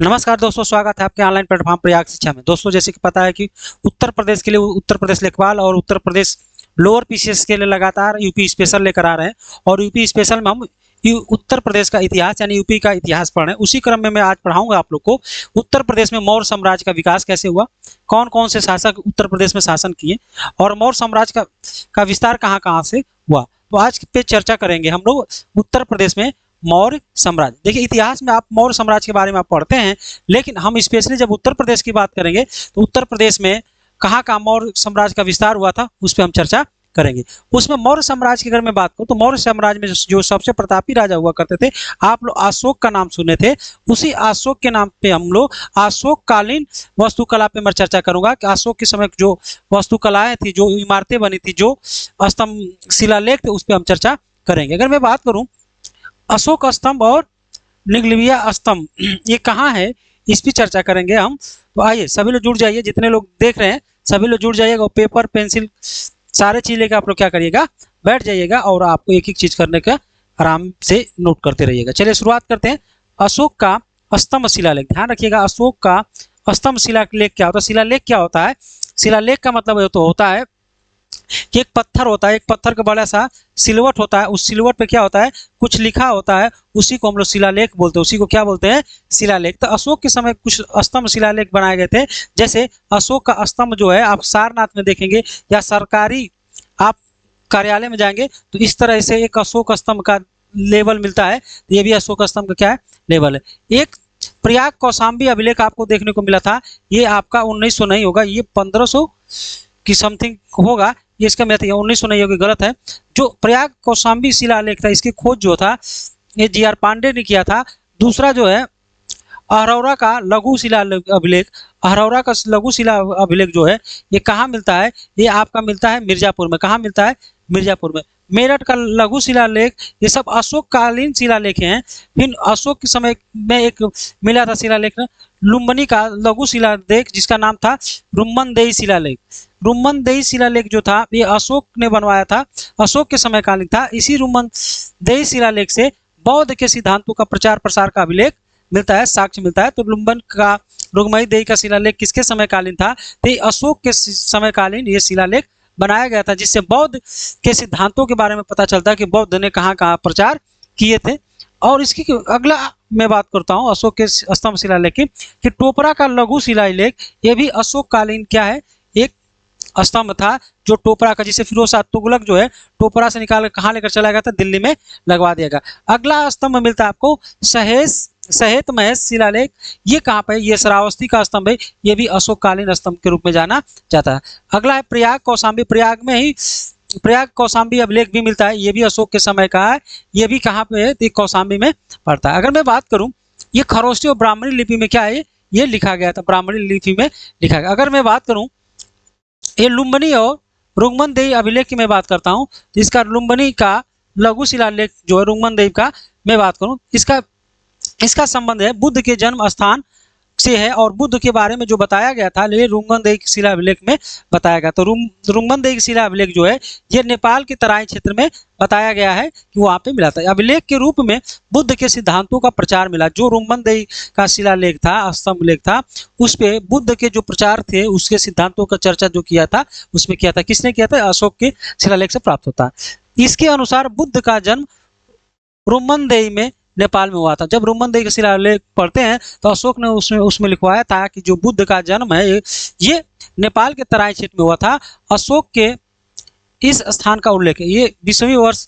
नमस्कार दोस्तों, स्वागत है आपके ऑनलाइन प्लेटफॉर्म प्रयाग शिक्षा में। दोस्तों, जैसे कि पता है कि उत्तर प्रदेश के लिए उत्तर प्रदेश लेखपाल और उत्तर प्रदेश लोअर पीसीएस के लिए लगातार यूपी स्पेशल लेकर आ रहे हैं। और यूपी स्पेशल में हम उत्तर प्रदेश का इतिहास यानी यूपी का इतिहास पढ़ रहे हैं। उसी क्रम में मैं आज पढ़ाऊंगा आप लोग को उत्तर प्रदेश में मौर्य साम्राज्य का विकास कैसे हुआ, कौन कौन से शासक उत्तर प्रदेश में शासन किए और मौर्य साम्राज्य का विस्तार कहाँ कहाँ से हुआ। तो आज पे चर्चा करेंगे हम लोग उत्तर प्रदेश में मौर्य साम्राज्य। देखिए, इतिहास में आप मौर्य साम्राज्य के बारे में आप पढ़ते हैं, लेकिन हम स्पेशली जब उत्तर प्रदेश की बात करेंगे तो उत्तर प्रदेश में कहाँ कहाँ मौर्य साम्राज्य का विस्तार हुआ था उस पर हम चर्चा करेंगे। उसमें मौर्य साम्राज्य की अगर मैं बात करूँ तो मौर्य साम्राज्य में जो सबसे प्रतापी राजा हुआ करते थे, आप लोग अशोक का नाम सुने थे। उसी अशोक के नाम पे हम लोग अशोक कालीन वास्तुकला पे मैं चर्चा करूंगा कि अशोक के समय जो वास्तुकलाएं थी, जो इमारतें बनी थी, जो स्तंभ शिलालेख थे, उस पर हम चर्चा करेंगे। अगर मैं बात करूं अशोक स्तंभ और निगलविया स्तंभ ये कहाँ है, इस पर चर्चा करेंगे हम। तो आइए सभी लोग जुड़ जाइए, जितने लोग देख रहे हैं सभी लोग जुड़ जाइएगा और पेपर पेंसिल सारे चीज लेकर आप लोग क्या करिएगा, बैठ जाइएगा और आपको एक एक चीज करने का आराम से नोट करते रहिएगा। चलिए शुरुआत करते हैं। अशोक का स्तंभ शिलालेख, ध्यान रखिएगा अशोक का स्तंभ शिलालेख क्या होता है। शिलालेख क्या होता है? शिलालेख का मतलब तो होता है कि एक पत्थर होता है, एक पत्थर का बड़ा सा सिलवट होता है, उस सिलवट पे क्या होता है, कुछ लिखा होता है, उसी को हम लोग शिलालेख बोलते हैं। उसी को क्या बोलते हैं? शिलालेख। तो अशोक के समय कुछ स्तंभ शिलालेख बनाए गए थे। जैसे अशोक का स्तंभ जो है आप सारनाथ में देखेंगे या सरकारी आप कार्यालय में जाएंगे तो इस तरह से एक अशोक स्तंभ का लेवल मिलता है। तो ये भी अशोक स्तंभ का क्या है, लेवल है। एक प्रयाग कौशाम्बी अभिलेख आपको देखने को मिला था, ये आपका 1900 नहीं होगा, ये 1500 की समथिंग होगा। ये इसका मैथ 1900 नहीं होगी, गलत है। जो प्रयाग कौशाम्बी शिलालेख था, इसकी खोज जो था ये जी.आर. पांडे ने किया था। दूसरा जो है अहरौरा का लघु शिला अभिलेख, अहरौरा का लघु शिला अभिलेख जो है ये कहाँ मिलता है? ये आपका मिलता है मिर्जापुर में। कहाँ मिलता है? मिर्जापुर में। मेरठ का लघु शिलालेख, ये सब अशोक कालीन शिलालेख हैं। फिर अशोक के समय में एक मिला था शिलालेख लुम्बिनी का लघु शिलालेख, जिसका नाम था रुम्मनदेही शिलालेख। रुम्मनदेही शिलालेख जो था ये अशोक ने बनवाया था, अशोक के समय कालीन था। इसी रुम्मनदेही शिलालेख से बौद्ध के सिद्धांतों का प्रचार प्रसार का अभिलेख मिलता है, साक्ष्य मिलता है। तो रुम्मनदेही का शिलालेख किसके समय कालीन था? तो अशोक के समय कालीन ये शिलालेख बनाया गया था, जिससे बौद्ध के सिद्धांतों के बारे में पता चलता है कि बौद्ध ने कहाँ कहाँ प्रचार किए थे। और इसकी अगला मैं बात करता हूँ अशोक के स्तंभ शिलालेख की, कि टोपरा का लघु शिलालेख, ये भी अशोक कालीन क्या है, एक स्तंभ था जो टोपरा का, जिसे फिरोज शाह तुगलक जो है टोपरा से निकाल कहाँ लेकर चला गया था, दिल्ली में लगवा दिया गया। अगला स्तंभ मिलता है आपको सहेत महेश शिलालेख, ये कहाँ पे? ये श्रावस्ती का स्तंभ है, ये भी अशोक कालीन स्तंभ के रूप में जाना जाता है। अगला है प्रयाग कौशाम्बी, प्रयाग में ही प्रयाग कौशाम्बी अभिलेख भी मिलता है, ये भी अशोक के समय का है। ये भी कहाँ पे है? कौशाम्बी में पड़ता है। अगर मैं बात करूँ ये खरोष्टी और ब्राह्मणी लिपि में क्या है, ये लिखा गया था, ब्राह्मणी लिपि में लिखा गया। अगर मैं बात करूँ ये लुम्बिनी और रुम्मनदेही अभिलेख की मैं बात करता हूँ, तो इसका लुम्बिनी का लघु शिलालेख जो है रुम्मनदेही का मैं बात करूँ, इसका संबंध है बुद्ध के जन्म स्थान से है और बुद्ध के बारे में जो बताया गया था ये रुम्मनदेही शिला अभिलेख में बताया गया। तो रुम्मनदेही शिला अभिलेख जो है ये नेपाल के तराई क्षेत्र में बताया गया है कि वहाँ पे मिला था। अभिलेख के रूप में बुद्ध के सिद्धांतों का प्रचार मिला। जो रुम्मनदेही का शिलालेख था, स्तंभ लेख था, उस पे बुद्ध के जो प्रचार थे, उसके सिद्धांतों का चर्चा जो किया था, उसमें किया था। किसने किया था? अशोक के शिलालेख से प्राप्त होता है। इसके अनुसार बुद्ध का जन्म रुम्मनदेही में नेपाल में हुआ था। जब रुम्मनदेही का शिलालेख पढ़ते हैं तो अशोक ने उसमें लिखवाया था कि जो बुद्ध का जन्म है ये नेपाल के तराई क्षेत्र में हुआ था। अशोक के इस स्थान का उल्लेख है, ये 20वें वर्ष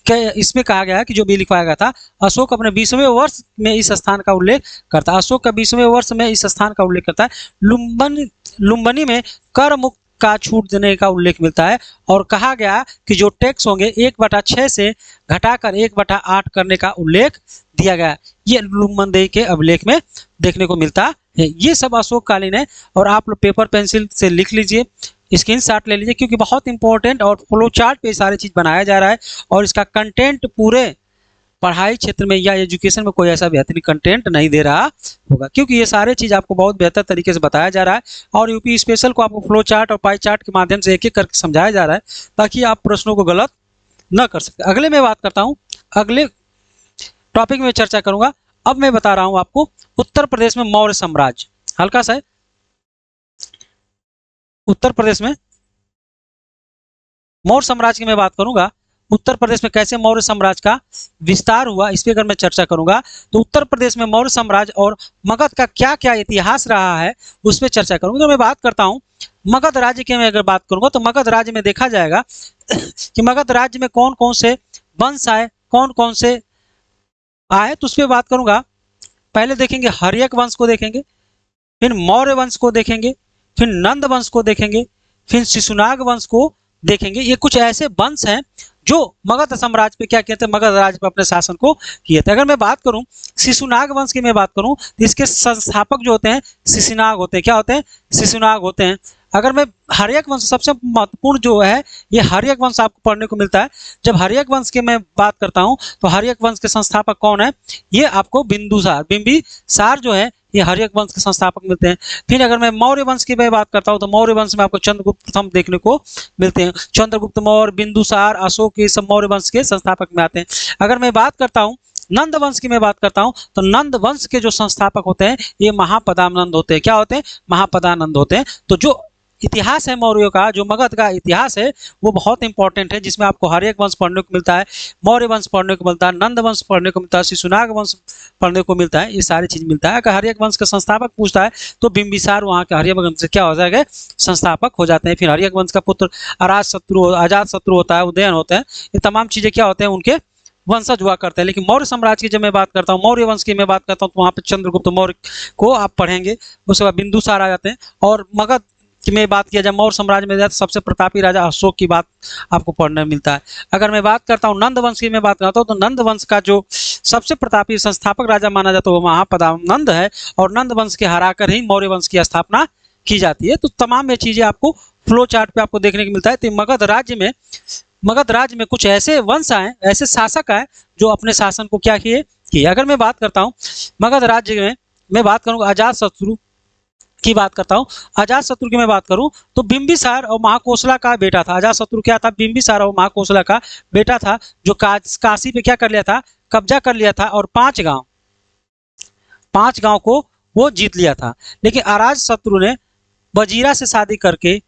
के इसमें कहा गया है कि जो भी लिखवाया गया था, अशोक अपने 20वें वर्ष में इस स्थान का उल्लेख करता है। अशोक का 20वें वर्ष में इस स्थान का उल्लेख करता है। लुम्बिनी में कर मुक्त का छूट देने का उल्लेख मिलता है और कहा गया कि जो टैक्स होंगे 1/6 से घटाकर 1/8 करने का उल्लेख दिया गया। ये लुम्बिनी के अभिलेख में देखने को मिलता है। ये सब अशोक कालीन है और आप लोग पेपर पेंसिल से लिख लीजिए, स्क्रीनशॉट ले लीजिए, क्योंकि बहुत इंपॉर्टेंट और फ्लो चार्ट पे सारी चीज बनाया जा रहा है और इसका कंटेंट पूरे पढ़ाई क्षेत्र में या एजुकेशन में कोई ऐसा बेहतरीन कंटेंट नहीं दे रहा होगा, क्योंकि ये सारे चीज़ आपको बहुत बेहतर तरीके से बताया जा रहा है और यूपी स्पेशल को आपको फ्लो चार्ट और पाई चार्ट के माध्यम से एक एक करके समझाया जा रहा है ताकि आप प्रश्नों को गलत न कर सकते। अगले मैं बात करता हूँ, अगले टॉपिक में चर्चा करूंगा अब मैं बता रहा हूं आपको उत्तर प्रदेश में मौर्य साम्राज्य, हल्का सा है। उत्तर प्रदेश में मौर्य साम्राज्य की मैं बात करूंगा, उत्तर प्रदेश में कैसे मौर्य साम्राज्य का विस्तार हुआ इस पे अगर मैं चर्चा करूंगा, तो उत्तर प्रदेश में मौर्य साम्राज्य और मगध का क्या क्या इतिहास रहा है उस पर चर्चा करूंगा। तो मैं बात करता हूं मगध राज्य की, मैं अगर बात करूंगा तो मगध राज्य में देखा जाएगा कि मगध राज्य में कौन कौन से वंश आए, कौन कौन से आए, तो उस पर बात करूंगा। पहले देखेंगे हर्यक वंश को देखेंगे, फिर मौर्य वंश को देखेंगे, फिर नंद वंश को देखेंगे, फिर शिशुनाग वंश को देखेंगे। ये कुछ ऐसे वंश हैं जो मगध साम्राज्य पे क्या कहते हैं, मगध राज्य पे अपने शासन को किए थे। अगर मैं बात करूं शिशुनाग वंश की, मैं बात करूं तो इसके संस्थापक जो होते हैं शिशुनाग होते हैं। क्या होते हैं? शिशुनाग होते हैं। अगर मैं हर्यक वंश, सबसे महत्वपूर्ण जो है ये हर्यक वंश आपको पढ़ने को मिलता है। जब हर्यक वंश की मैं बात करता हूं तो हर्यक वंश के संस्थापक कौन है? ये आपको बिंदुसार, बिंबिसार जो है ये हर्यक वंश के संस्थापक मिलते हैं। फिर अगर मैं मौर्य वंश की मैं बात करता हूं तो मौर्य वंश में आपको चंद्रगुप्त प्रथम देखने को मिलते हैं। चंद्रगुप्त मौर्य, बिंदुसार, अशोक, ये सब मौर्य वंश के संस्थापक में आते हैं। अगर मैं बात करता हूं नंद वंश की मैं बात करता हूं तो नंद वंश के जो संस्थापक होते हैं ये महापदानंद होते हैं। क्या होते हैं? महापदानंद होते हैं। तो जो इतिहास है मौर्यों का, जो मगध का इतिहास है वो बहुत इंपॉर्टेंट है, जिसमें आपको हर्यक वंश पढ़ने को मिलता है, मौर्य वंश पढ़ने को मिलता है, नंद वंश पढ़ने को मिलता है, शिशुनाग वंश पढ़ने को मिलता है। ये सारी चीज मिलता है। अगर हर्यक वंश का संस्थापक पूछता है तो बिंबिसार वहाँ के हर्यक वंश से क्या हो जाएगा? संस्थापक हो जाते हैं। फिर हर्यक वंश का पुत्र अजात शत्रु होता है, उदयन होता है। ये तमाम चीजें क्या होते हैं? उनके वंशज हुआ करते हैं। लेकिन मौर्य साम्राज्य की जब मैं बात करता हूँ, मौर्य वंश की मैं बात करता हूँ, तो वहाँ पे चंद्रगुप्त मौर्य को आप पढ़ेंगे। उसके बाद बिंदुसार आ जाते हैं। और मगध की मैं बात किया जाए मौर्य साम्राज्य में, तो सबसे प्रतापी राजा अशोक की बात आपको पढ़ने मिलता है। अगर मैं बात करता हूँ नंद वंश की मैं बात करता हूँ तो नंद वंश का जो सबसे प्रतापी संस्थापक राजा माना जाता है वो महापदानंद है। और नंद वंश के हराकर ही मौर्य वंश की स्थापना की जाती है। तो तमाम ये चीजें आपको फ्लो चार्ट पे आपको देखने को मिलता है। तो मगध राज्य में कुछ ऐसे वंश आए, ऐसे शासक आए जो अपने शासन को क्या किए। अगर मैं बात करता हूँ मगध राज्य में, मैं बात करूंगा अजात शत्रु की बात करता हूं। अजात शत्रु की मैं बात करूं तो बिंबिसार और महाकोसला का बेटा था। अजात शत्रु क्या था? बिंबिसार और महाकोसला का बेटा था, जो काशी पे क्या कर लिया था? कब्जा कर लिया था और 5 गांव को वो जीत लिया था। लेकिन अजात शत्रु ने वजीरा से शादी करके,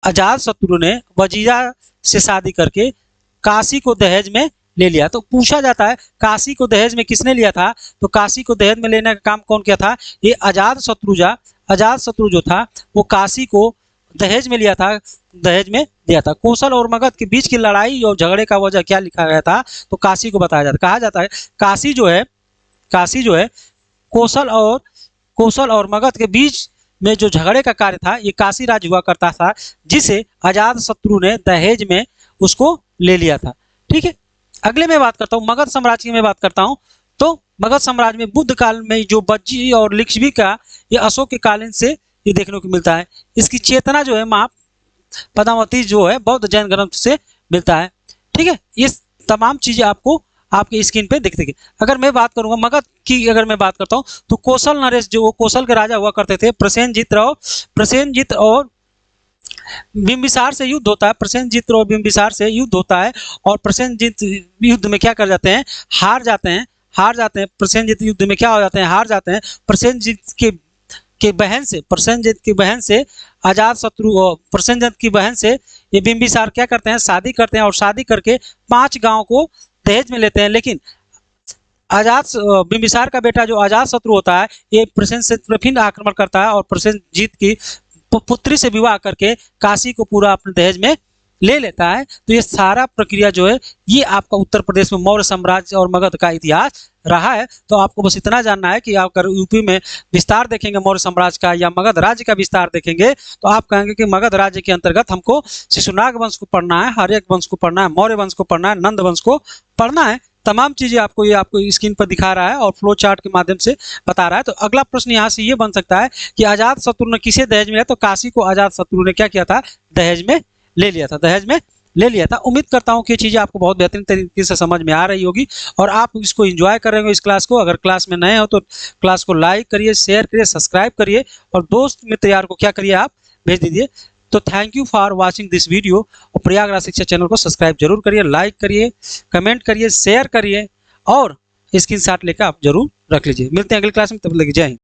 अजात शत्रु ने वजीरा से शादी करके काशी को दहेज में ले लिया। तो पूछा जाता है काशी को दहेज में किसने लिया था? तो काशी को दहेज में लेने का काम कौन किया था? ये अजात शत्रु जो था वो काशी को दहेज में लिया था, दहेज में दिया था। कौशल और मगध के बीच की लड़ाई और झगड़े का वजह क्या लिखा गया था? तो काशी को बताया जाता है। कहा जाता है काशी जो है कौशल और मगध के बीच में जो झगड़े का कार्य था ये काशी राज्य हुआ करता था, जिसे अजात शत्रु ने दहेज में उसको ले लिया था। ठीक है। अगले मैं बात करता हूँ मगध साम्राज्य की मैं बात करता हूँ तो मगध साम्राज्य में बुद्ध काल में जो बज्जी और लिच्छवी का ये अशोक के कालीन से ये देखने को मिलता है। इसकी चेतना जो है पद्मावती जो है बौद्ध जैन ग्रंथ से मिलता है। ठीक है। ये तमाम चीजें आपको आपके स्क्रीन पे दिखती है। अगर मैं बात करूंगा मगध की, अगर मैं बात करता हूँ तो कौशल नरेश जो कौशल के राजा हुआ करते थे, प्रसेनजीत और बिंबिसार से युद्ध होता है। प्रसेनजीत और बिंबिसार से युद्ध होता है और प्रसेनजीत युद्ध में क्या कर जाते हैं? हार जाते हैं। प्रसेनजीत युद्ध में क्या हो जाते हैं? हार जाते हैं। प्रसेनजीत की बहन से अजात शत्रु, प्रसेनजीत की बहन से ये बिंबिसार क्या करते हैं? शादी करते हैं और शादी करके 5 गांव को दहेज में लेते हैं। लेकिन बिंबिसार का बेटा जो अजात शत्रु होता है ये प्रसेनजीत पर फिर आक्रमण करता है और प्रसेनजीत की पुत्री से विवाह करके काशी को पूरा अपने दहेज में ले लेता है। तो ये सारा प्रक्रिया जो है ये आपका उत्तर प्रदेश में मौर्य साम्राज्य और मगध का इतिहास रहा है। तो आपको बस इतना जानना है कि आप अगर यूपी में विस्तार देखेंगे मौर्य साम्राज्य का या मगध राज्य का विस्तार देखेंगे तो आप कहेंगे कि मगध राज्य के अंतर्गत हमको शिशुनाग वंश को पढ़ना है, हर्यक वंश को पढ़ना है, मौर्य वंश को पढ़ना है, नंद वंश को पढ़ना है। तमाम चीजें आपको स्क्रीन पर दिखा रहा है और फ्लो चार्ट के माध्यम से बता रहा है। तो अगला प्रश्न यहाँ से ये बन सकता है कि अजात शत्रु ने किसे दहेज में लिया? तो काशी को अजात शत्रु ने क्या किया था? दहेज में ले लिया था। उम्मीद करता हूँ कि ये चीजें आपको बहुत बेहतरीन तरीके से समझ में आ रही होगी और आप इसको एंजॉय कर रहे हो इस क्लास को। अगर क्लास में नए हो तो क्लास को लाइक करिए, शेयर करिए, सब्सक्राइब करिए और दोस्त मित्र यार को क्या करिए? आप भेज दीजिए। तो thank you for watching this video और प्रयागराज शिक्षा चैनल को सब्सक्राइब जरूर करिए, लाइक करिए, कमेंट करिए, शेयर करिए और स्क्रीनशॉट लेकर आप जरूर रख लीजिए। मिलते हैं अगली क्लास में, तब तक जय हिंद।